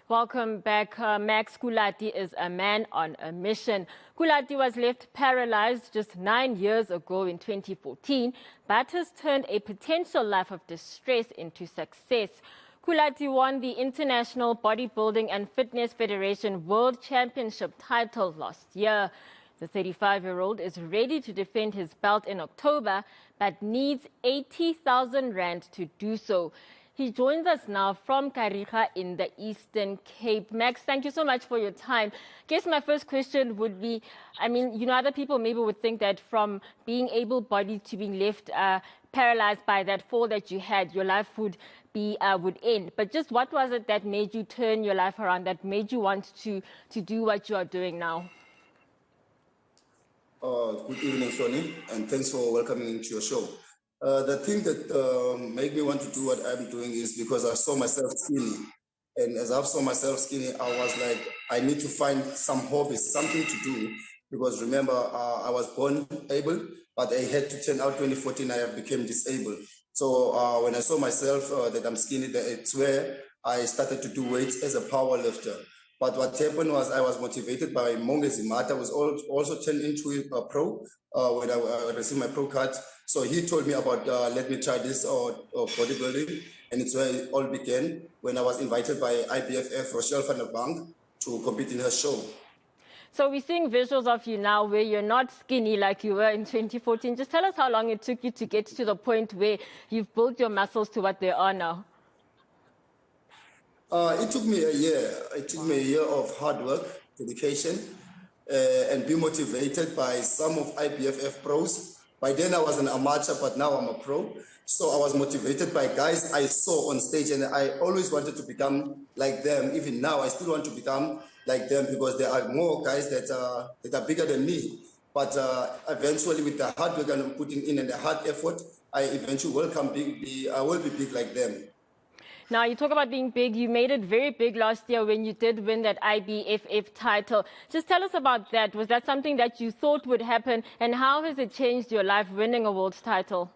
Welcome back. Max Kulati is a man on a mission. Kulati was left paralyzed just 9 years ago in 2014, but has turned a potential life of distress into success. Kulati won the International Bodybuilding and Fitness Federation World Championship title last year. The 35-year-old is ready to defend his belt in October, but needs 80,000 rand to do so. He joins us now from Kariga in the Eastern Cape. Max, thank you so much for your time. I guess my first question would be, other people maybe would think that from being able-bodied to being left paralyzed by that fall that you had, your life would end. But just what was it that made you turn your life around, that made you want to do what you are doing now? Good evening, Hloni, and thanks for welcoming me to your show. The thing that made me want to do what I'm doing is because I saw myself skinny. And as I saw myself skinny, I was like, I need to find some hobbies, something to do. Because remember, I was born able, but I had to turn out 2014, I became disabled. So when I saw myself that I'm skinny, it's where I started to do weights as a power lifter. But what happened was I was motivated by Hloni Mtika, was also turned into a pro when I received my pro card. So he told me about, let me try this bodybuilding. And it's where it all began when I was invited by IBFF, Rochelle van der Bank, to compete in her show. So we're seeing visuals of you now where you're not skinny like you were in 2014. Just tell us how long it took you to get to the point where you've built your muscles to what they are now. It took me a year. It took me a year of hard work, dedication, and be motivated by some of IBFF pros. By then I was an amateur, but now I'm a pro. So I was motivated by guys I saw on stage, and I always wanted to become like them. Even now, I still want to become like them because there are more guys that are bigger than me. But eventually, with the hard work I'm putting in and the hard effort, I eventually will I will be big like them. Now, you talk about being big. You made it very big last year when you did win that IBFF title. Just tell us about that. Was that something that you thought would happen? And how has it changed your life winning a world title?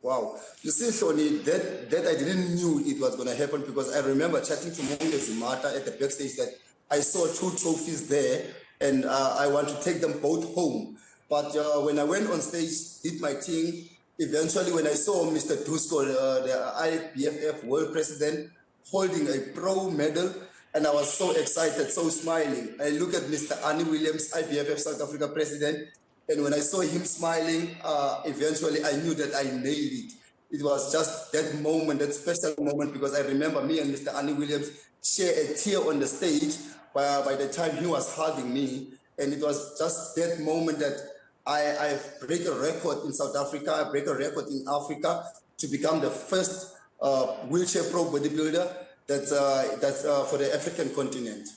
Wow. You see, Hloni, that I didn't knew it was going to happen because I remember chatting to Hloni Mtika at the backstage that I saw 2 trophies there and I want to take them both home. But when I went on stage, did my thing, eventually, when I saw Mr. Dusko, the IBFF world president, holding a pro medal, and I was so excited, so smiling. I look at Mr. Annie Williams, IBFF South Africa president, and when I saw him smiling, eventually I knew that I nailed it. It was just that moment, that special moment, because I remember me and Mr. Annie Williams share a tear on the stage by the time he was hugging me, and it was just that moment that I break a record in South Africa, I break a record in Africa to become the first wheelchair pro bodybuilder that's for the African continent.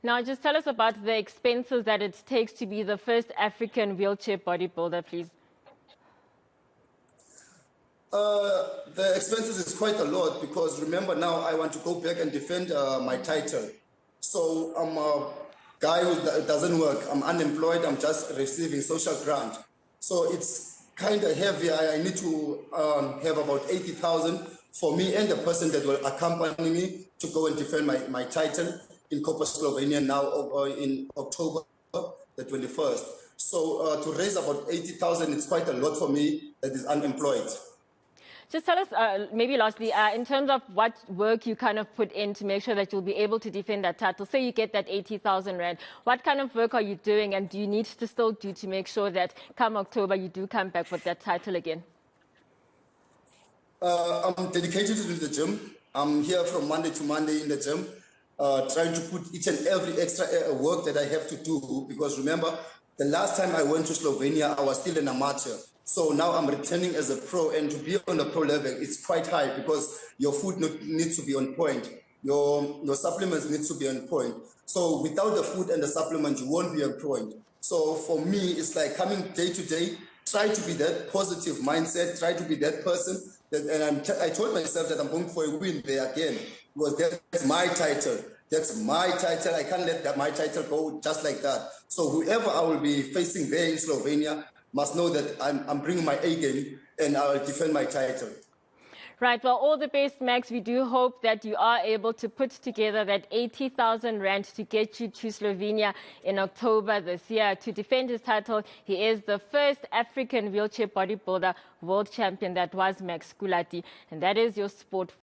Now, just tell us about the expenses that it takes to be the first African wheelchair bodybuilder, please. The expenses is quite a lot because remember now I want to go back and defend my title. So I'm a guy who doesn't work. I'm unemployed. I'm just receiving social grant. So it's kind of heavy. I need to have about 80,000 for me and the person that will accompany me to go and defend my title in Koper, Slovenia now in October the 21st. So to raise about 80,000, it's quite a lot for me that is unemployed. Just tell us, maybe lastly, in terms of what work you kind of put in to make sure that you'll be able to defend that title. Say you get that 80,000 rand. What kind of work are you doing, and do you need to still do to make sure that come October you do come back with that title again? I'm dedicated to the gym. I'm here from Monday to Monday in the gym, trying to put each and every extra work that I have to do. Because remember, the last time I went to Slovenia, I was still an amateur. So now I'm returning as a pro, and to be on the pro level, it's quite high because your food needs to be on point. Your supplements need to be on point. So without the food and the supplement, you won't be on point. So for me, it's like coming day to day, try to be that positive mindset, try to be that person. I told myself that I'm going for a win there again, because that's my title. That's my title. I can't let my title go just like that. So whoever I will be facing there in Slovenia must know that I'm bringing my A game and I'll defend my title. Right, well, all the best, Max. We do hope that you are able to put together that 80,000 rand to get you to Slovenia in October this year to defend his title. He is the first African wheelchair bodybuilder world champion. That was Max Kulati, and that is your sport.